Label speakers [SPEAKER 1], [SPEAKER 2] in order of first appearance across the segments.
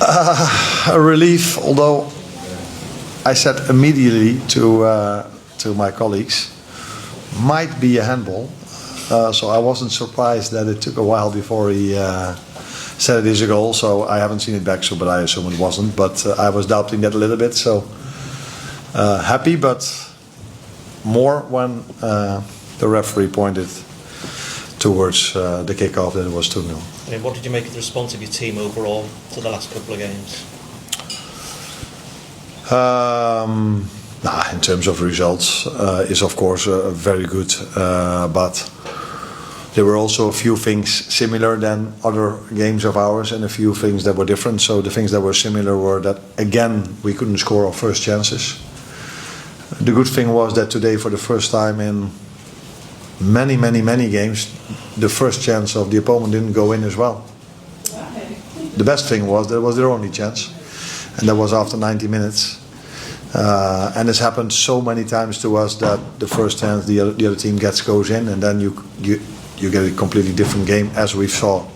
[SPEAKER 1] A relief, although I said immediately to my colleagues, might be a handball. So I wasn't surprised that it took a while before he said it is a goal. So I haven't seen it back, but I assume it wasn't. But I was doubting that a little bit. So happy, but more when the referee pointed towards the kickoff that it was 2-0.
[SPEAKER 2] I mean, what did you make of the response of your team overall to the last couple of games?
[SPEAKER 1] In terms of results, is of course very good, but there were also a few things similar than other games of ours, and a few things that were different. So the things that were similar were that again we couldn't score our first chances. The good thing was that today, for the first time in many games, the first chance of the opponent didn't go in as well. The best thing was that it was their only chance, and that was after 90 minutes. And it's happened so many times to us that the first chance the other team goes in, and then you get a completely different game, as we saw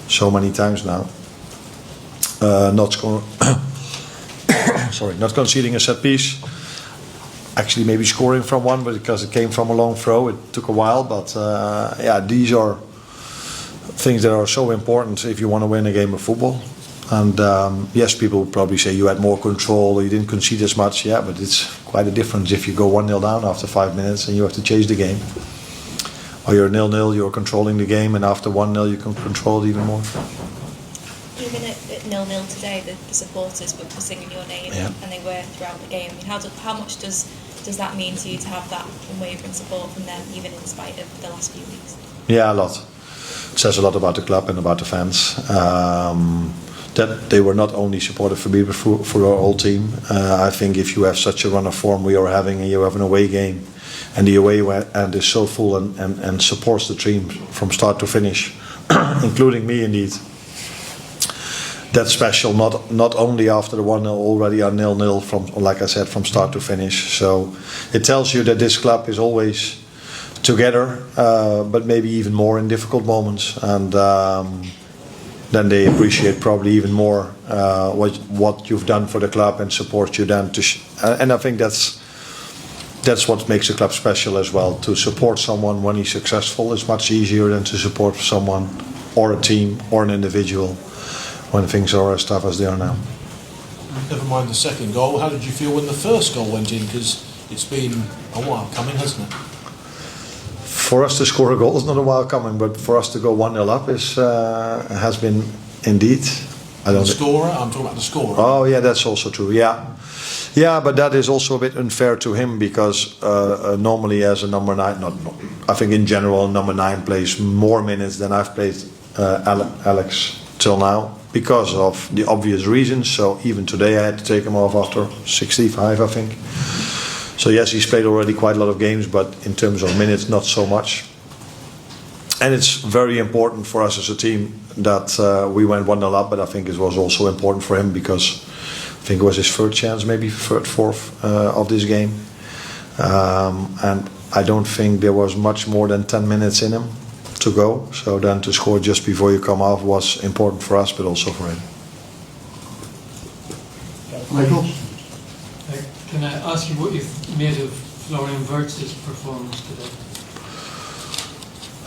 [SPEAKER 1] so many times now. Not conceding a set piece. Actually, maybe scoring from one, but because it came from a long throw, it took a while. But these are things that are so important if you want to win a game of football. And yes, people would probably say you had more control, or you didn't concede as much. Yeah, but it's quite a difference if you go 1-0 down after 5 minutes and you have to chase the game. Or you're 0-0, you're controlling the game, and after 1-0 you can control it even more.
[SPEAKER 3] Even at 0-0 today, the supporters were singing your name, and they were throughout the game. I mean, how much does that mean to you to have that unwavering support from them, even in spite of the last few weeks?
[SPEAKER 1] Yeah, a lot. It says a lot about the club and about the fans. That they were not only supportive for me, but for our whole team. I think if you have such a run of form we are having, and you have an away game, and the away end is so full and supports the team from start to finish, including me indeed, that's special. Not only after the 1-0, already a 0-0 from, like I said, from start to finish. So it tells you that this club is always together, but maybe even more in difficult moments, and then they appreciate probably even more what you've done for the club and support you then. And I think that's what makes a club special as well. To support someone when he's successful is much easier than to support someone or a team or an individual when things are as tough as they are now.
[SPEAKER 4] Never mind the second goal. How did you feel when the first goal went in? Because it's been a while coming, hasn't it?
[SPEAKER 1] For us to score a goal is not a while coming, but for us to go 1-0 up has been indeed.
[SPEAKER 4] The scorer? I'm talking about the scorer.
[SPEAKER 1] Oh yeah, that's also true. Yeah, but that is also a bit unfair to him, because normally as a number 9, I think in general number 9 plays more minutes than I've played Alex till now, because of the obvious reasons. So even today I had to take him off after 65, I think. So yes, he's played already quite a lot of games, but in terms of minutes, not so much. And it's very important for us as a team that we went 1-0 up, but I think it was also important for him because I think it was his third chance, maybe fourth of this game. And I don't think there was much more than 10 minutes in him to go. So then to score just before you come off was important for us, but also for him.
[SPEAKER 5] Michael? Can I ask you what you've made of Florian Wirtz's performance today?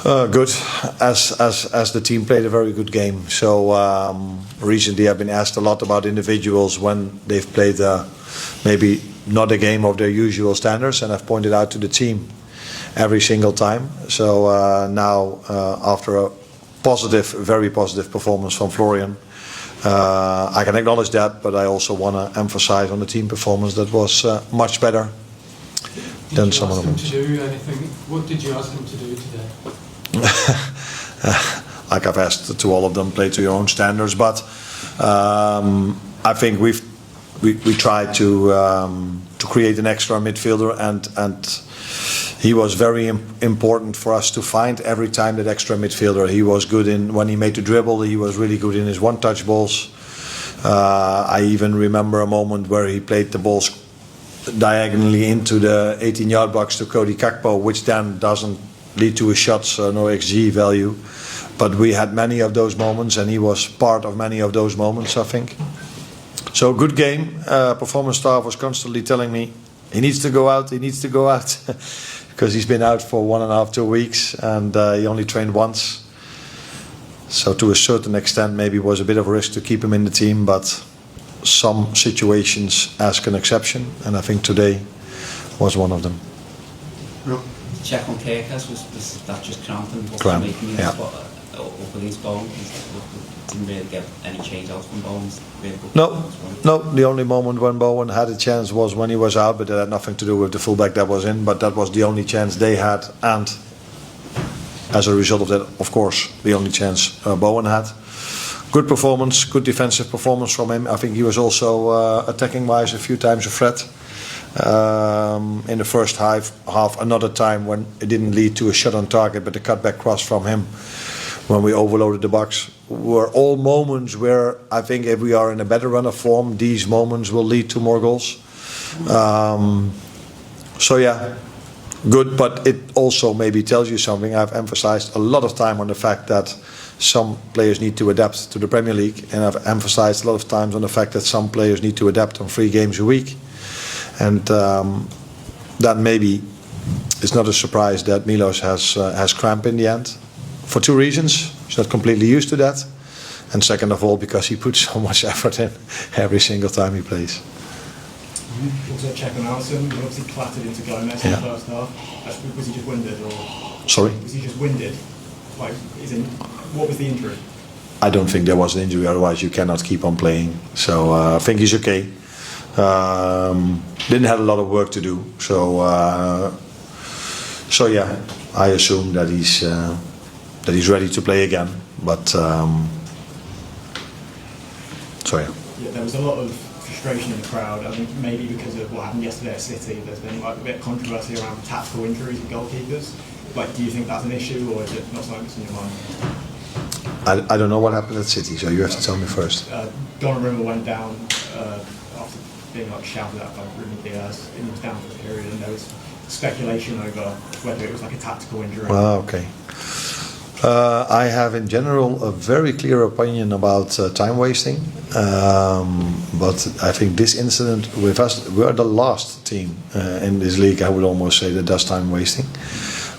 [SPEAKER 1] Good, as the team played a very good game. So recently I've been asked a lot about individuals when they've played maybe not a game of their usual standards, and I've pointed out to the team every single time. So now after a very positive performance from Florian, I can acknowledge that, but I also want to emphasize on the team performance that was much better than some of them.
[SPEAKER 5] Did you ask him to do anything? What did you ask him to do today?
[SPEAKER 1] Like I've asked to all of them, play to your own standards. But I think we tried to create an extra midfielder, and he was very important for us to find every time that extra midfielder. He was good in when he made the dribble. He was really good in his one-touch balls. I even remember a moment where he played the balls diagonally into the 18-yard box to Cody Kakpo, which then doesn't lead to a shot, so no XG value. But we had many of those moments, and he was part of many of those moments, I think. So good game. Performance staff was constantly telling me he needs to go out, because he's been out for 1.5, 2 weeks, and he only trained once. So to a certain extent, maybe it was a bit of a risk to keep him in the team, but some situations ask an exception, and I think today was one of them.
[SPEAKER 6] Check on Kirkus, was that just cramping?
[SPEAKER 1] Cramp, yeah.
[SPEAKER 6] Over these bones? Didn't really get any change out from Bones? Really
[SPEAKER 1] No. The only moment when Bowen had a chance was when he was out, but that had nothing to do with the fullback that was in. But that was the only chance they had, and as a result of that, of course, the only chance Bowen had. Good performance, good defensive performance from him. I think he was also attacking-wise a few times a threat. In the first half, another time when it didn't lead to a shot on target, but the cutback cross from him when we overloaded the box were all moments where I think if we are in a better run of form, these moments will lead to more goals. So yeah, good, but it also maybe tells you something. I've emphasized a lot of time on the fact that some players need to adapt to the Premier League, and I've emphasized a lot of times on the fact that some players need to adapt on 3 games a week. And that maybe is not a surprise that Milos has cramp in the end, for 2 reasons. He's not completely used to that, and second of all because he puts so much effort in every single time he plays.
[SPEAKER 7] Also check on Alisson, he obviously clattered into Gomez in the first half. Was he just winded, or
[SPEAKER 1] Sorry?
[SPEAKER 7] Was he just winded? What was the injury?
[SPEAKER 1] I don't think there was an injury, otherwise you cannot keep on playing. So I think he's okay. Didn't have a lot of work to do, so yeah, I assume that he's ready to play again. But
[SPEAKER 7] Yeah, there was a lot of frustration in the crowd. I think maybe because of what happened yesterday at City, there's been a bit of controversy around tactical injuries with goalkeepers. Do you think that's an issue, or is it not something that's in your mind?
[SPEAKER 1] I don't know what happened at City, so you have to tell me first.
[SPEAKER 7] Donnarumma went down after being shouted at by Ruben Diaz, and he was down for a period, and there was speculation over whether it was a tactical injury.
[SPEAKER 1] Okay. I have in general a very clear opinion about time wasting, but I think this incident with us, we are the last team in this league, I would almost say, that does time wasting.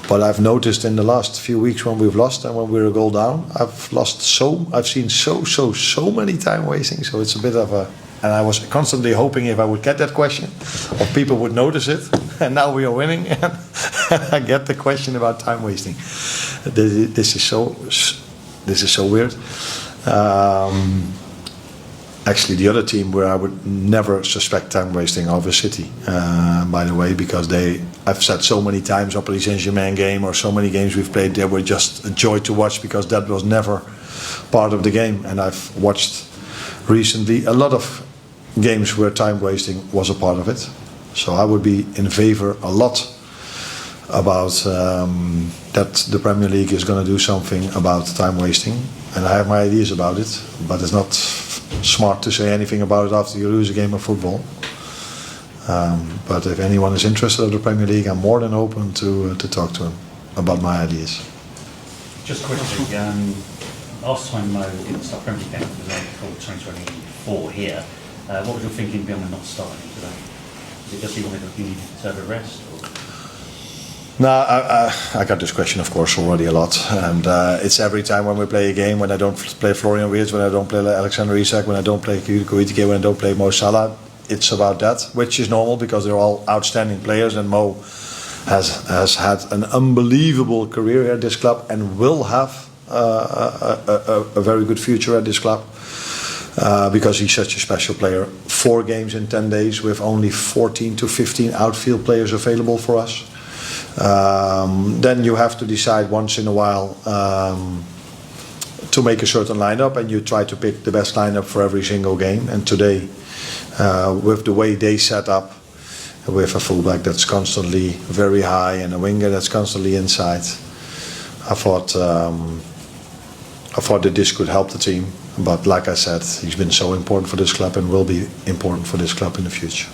[SPEAKER 1] But I've noticed in the last few weeks when we've lost and when we're a goal down, I've seen so many time wasting. So it's a bit of a, and I was constantly hoping if I would get that question, or people would notice it. And now we are winning, and I get the question about time wasting. This is so weird. Actually, the other team where I would never suspect time wasting are City, by the way, because I've said so many times up at the Saint-Germain game or so many games we've played, they were just a joy to watch because that was never part of the game. And I've watched recently a lot of games where time wasting was a part of it. So I would be in favor a lot about that the Premier League is going to do something about time wasting. And I have my ideas about it, but it's not smart to say anything about it after you lose a game of football. But if anyone is interested in the Premier League, I'm more than open to talk to him about my ideas.
[SPEAKER 8] Just quickly, last time we didn't start Premier League game was 2024 here. What was your thinking behind not starting today? Is it just you needed to have a rest? Or?
[SPEAKER 1] No, I got this question, of course, already a lot, and it's every time when we play a game, when I don't play Florian Wirtz, when I don't play Alexander Isak, when I don't play Koitike, when I don't play Mo Salah, it's about that, which is normal because they're all outstanding players, and Mo has had an unbelievable career here at this club and will have a very good future at this club. Because he's such a special player. 4 games in 10 days with only 14 to 15 outfield players available for us. Then you have to decide once in a while to make a certain lineup, and you try to pick the best lineup for every single game. And today, with the way they set up, with a fullback that's constantly very high and a winger that's constantly inside, I thought that this could help the team. But like I said, he's been so important for this club and will be important for this club in the future.